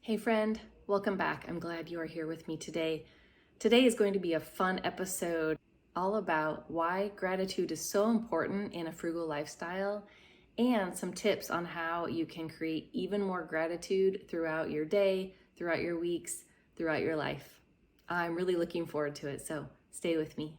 Hey friend, welcome back. I'm glad you are here with me today. Today is going to be a fun episode all about why gratitude is so important in a frugal lifestyle and some tips on how you can create even more gratitude throughout your day, throughout your weeks, throughout your life. I'm really looking forward to it, so stay with me.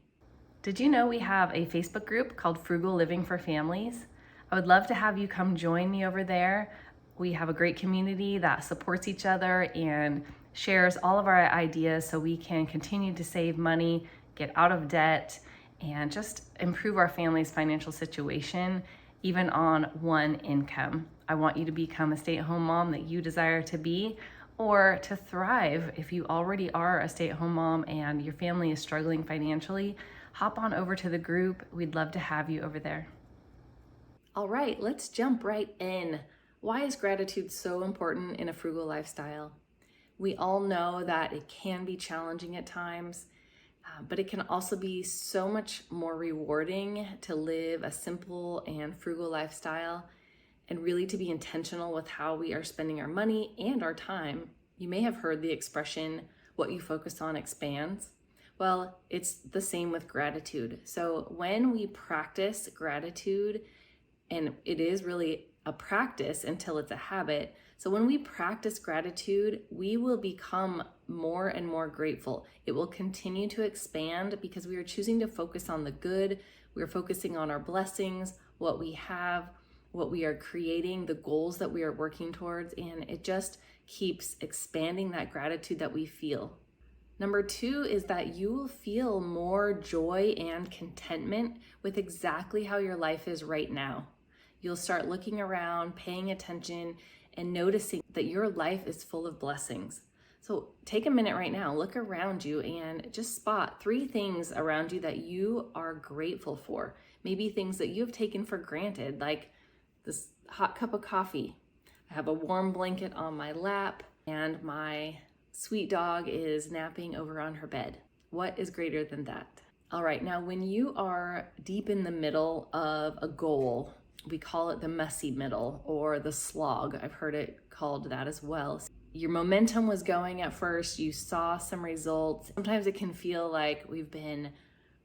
Did you know we have a Facebook group called Frugal Living for Families? I would love to have you come join me over there. We have a great community that supports each other and shares all of our ideas so we can continue to save money, get out of debt, and just improve our family's financial situation, even on one income. I want you to become a stay-at-home mom that you desire to be, or to thrive if you already are a stay-at-home mom and your family is struggling financially. Hop on over to the group. We'd love to have you over there. All right, let's jump right in. Why is gratitude so important in a frugal lifestyle? We all know that it can be challenging at times, but it can also be so much more rewarding to live a simple and frugal lifestyle and really to be intentional with how we are spending our money and our time. You may have heard the expression, what you focus on expands. Well, it's the same with gratitude. So when we practice gratitude, and it is really a practice until it's a habit. So when we practice gratitude, we will become more and more grateful. It will continue to expand because we are choosing to focus on the good. We're focusing on our blessings, what we have, what we are creating, the goals that we are working towards, and it just keeps expanding that gratitude that we feel. Number 2 is that you will feel more joy and contentment with exactly how your life is right now. You'll start looking around, paying attention, and noticing that your life is full of blessings. So take a minute right now, look around you and just spot 3 things around you that you are grateful for. Maybe things that you've taken for granted, like this hot cup of coffee. I have a warm blanket on my lap, and my sweet dog is napping over on her bed. What is greater than that? All right, now when you are deep in the middle of a goal, we call it the messy middle or the slog. I've heard it called that as well. Your momentum was going at first, you saw some results. Sometimes it can feel like we've been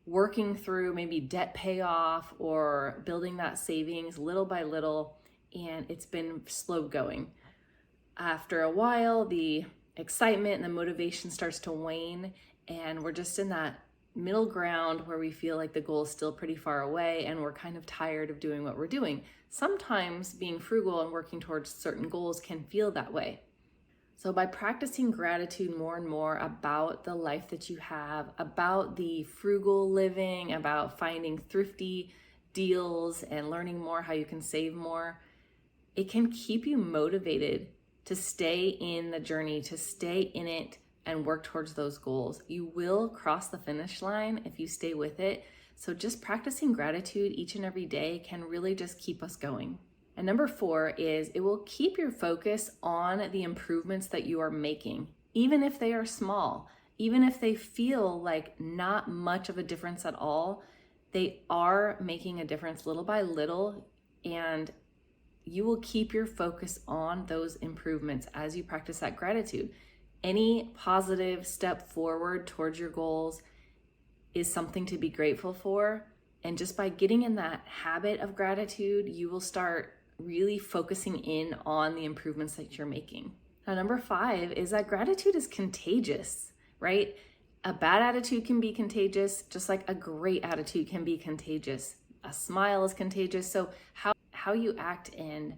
working through maybe debt payoff or building that savings little by little, and it's been slow going. After a while, the excitement and the motivation starts to wane, and we're just in that middle ground where we feel like the goal is still pretty far away and we're kind of tired of doing what we're doing. Sometimes being frugal and working towards certain goals can feel that way. So by practicing gratitude more and more about the life that you have, about the frugal living, about finding thrifty deals and learning more how you can save more, it can keep you motivated to stay in the journey, to stay in it and work towards those goals. You will cross the finish line if you stay with it. So just practicing gratitude each and every day can really just keep us going. And number 4 is it will keep your focus on the improvements that you are making, even if they are small, even if they feel like not much of a difference at all. They are making a difference little by little, and you will keep your focus on those improvements as you practice that gratitude. Any positive step forward towards your goals is something to be grateful for. And just by getting in that habit of gratitude, you will start really focusing in on the improvements that you're making. Now, number 5 is that gratitude is contagious, right? A bad attitude can be contagious, just like a great attitude can be contagious. A smile is contagious. So how you act and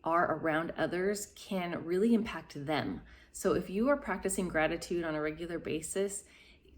are around others can really impact them. So if you are practicing gratitude on a regular basis,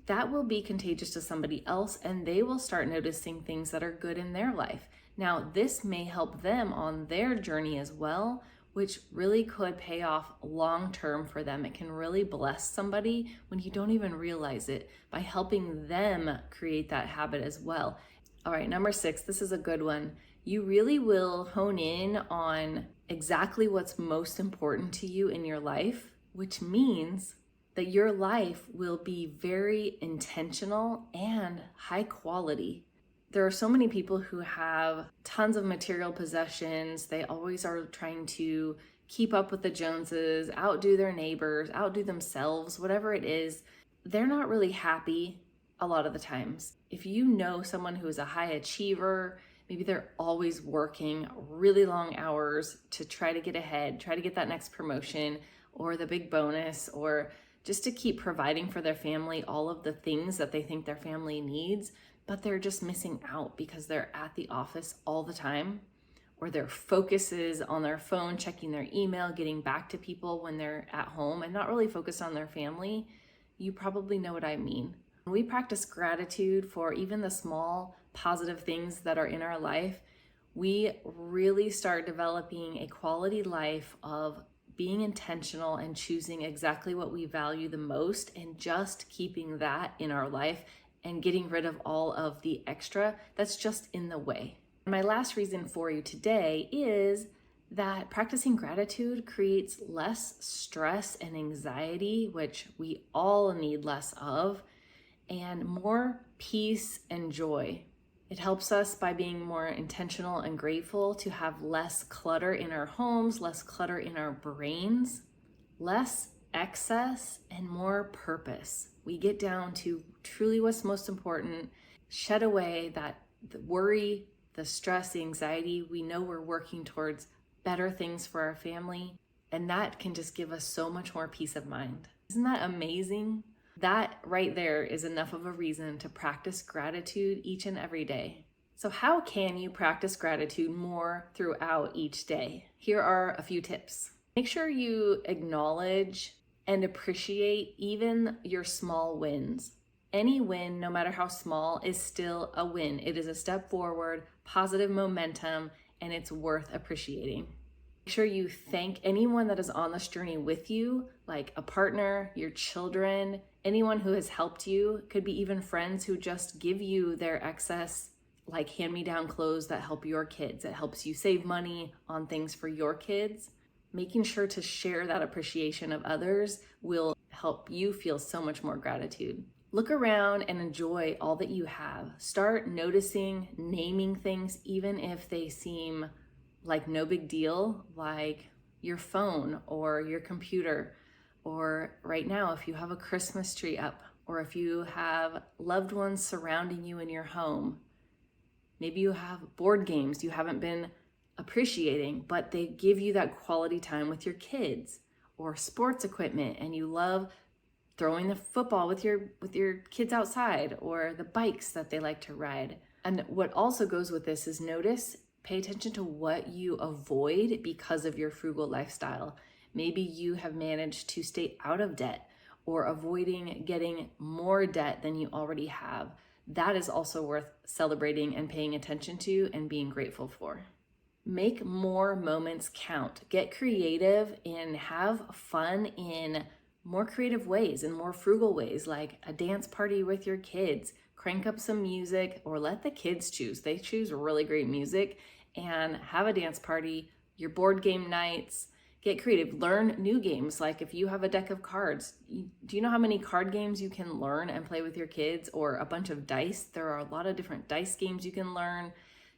that will be contagious to somebody else, and they will start noticing things that are good in their life. Now, this may help them on their journey as well, which really could pay off long-term for them. It can really bless somebody when you don't even realize it by helping them create that habit as well. All right, number 6, this is a good one. You really will hone in on exactly what's most important to you in your life, which means that your life will be very intentional and high quality. There are so many people who have tons of material possessions. They always are trying to keep up with the Joneses, outdo their neighbors, outdo themselves, whatever it is, they're not really happy a lot of the times. If you know someone who is a high achiever, maybe they're always working really long hours to try to get ahead, try to get that next promotion or the big bonus, or just to keep providing for their family all of the things that they think their family needs, but they're just missing out because they're at the office all the time, or their focus is on their phone, checking their email, getting back to people when they're at home and not really focused on their family. You probably know what I mean. When we practice gratitude for even the small positive things that are in our life, we really start developing a quality life of being intentional and choosing exactly what we value the most and just keeping that in our life and getting rid of all of the extra that's just in the way. My last reason for you today is that practicing gratitude creates less stress and anxiety, which we all need less of, and more peace and joy. It helps us by being more intentional and grateful to have less clutter in our homes, less clutter in our brains, less excess, and more purpose. We get down to truly what's most important, shed away that the worry, the stress, the anxiety. We know we're working towards better things for our family, and that can just give us so much more peace of mind. Isn't that amazing? That right there is enough of a reason to practice gratitude each and every day. So how can you practice gratitude more throughout each day? Here are a few tips. Make sure you acknowledge and appreciate even your small wins. Any win, no matter how small, is still a win. It is a step forward, positive momentum, and it's worth appreciating. Make sure you thank anyone that is on this journey with you, like a partner, your children, anyone who has helped you. Could be even friends who just give you their excess, like hand-me-down clothes that help your kids. It helps you save money on things for your kids. Making sure to share that appreciation of others will help you feel so much more gratitude. Look around and enjoy all that you have. Start noticing, naming things, even if they seem like no big deal, like your phone or your computer, or right now, if you have a Christmas tree up, or if you have loved ones surrounding you in your home. Maybe you have board games you haven't been appreciating, but they give you that quality time with your kids, or sports equipment, and you love throwing the football with your kids outside, or the bikes that they like to ride. And what also goes with this is pay attention to what you avoid because of your frugal lifestyle. Maybe you have managed to stay out of debt or avoiding getting more debt than you already have. That is also worth celebrating and paying attention to and being grateful for. Make more moments count. Get creative and have fun in more creative ways and more frugal ways, like a dance party with your kids. Crank up some music, or let the kids choose. They choose really great music, and have a dance party, your board game nights. Get creative. Learn new games. Like if you have a deck of cards, do you know how many card games you can learn and play with your kids, or a bunch of dice? There are a lot of different dice games you can learn.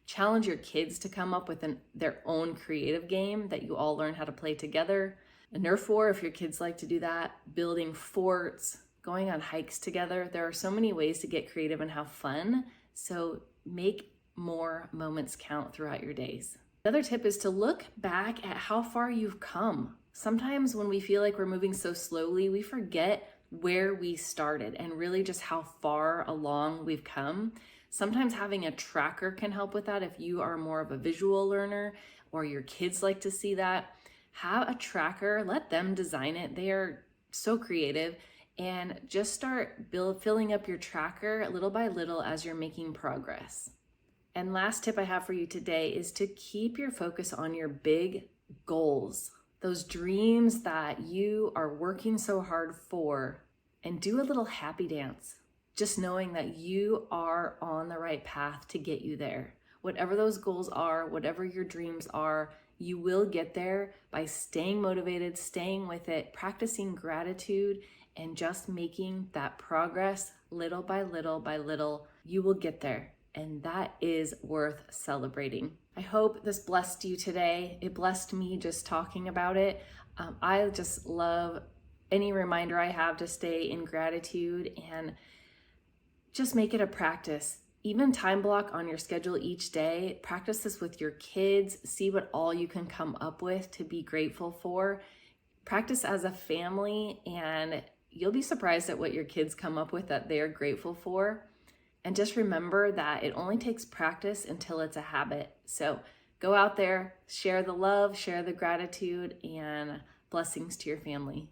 Challenge your kids to come up with their own creative game that you all learn how to play together. A Nerf war, if your kids like to do that. Building forts, going on hikes together. There are so many ways to get creative and have fun. So make more moments count throughout your days. Another tip is to look back at how far you've come. Sometimes when we feel like we're moving so slowly, we forget where we started and really just how far along we've come. Sometimes having a tracker can help with that if you are more of a visual learner or your kids like to see that. Have a tracker, let them design it. They are so creative, and just start filling up your tracker little by little as you're making progress. And last tip I have for you today is to keep your focus on your big goals, those dreams that you are working so hard for, and do a little happy dance, just knowing that you are on the right path to get you there. Whatever those goals are, whatever your dreams are, you will get there by staying motivated, staying with it, practicing gratitude, and just making that progress little by little by little. You will get there. and that is worth celebrating. I hope this blessed you today. It blessed me just talking about it. I just love any reminder I have to stay in gratitude and just make it a practice. Even time block on your schedule each day. Practice this with your kids. See what all you can come up with to be grateful for. Practice as a family, and you'll be surprised at what your kids come up with that they're grateful for. And just remember that it only takes practice until it's a habit. So go out there, share the love, share the gratitude, and blessings to your family.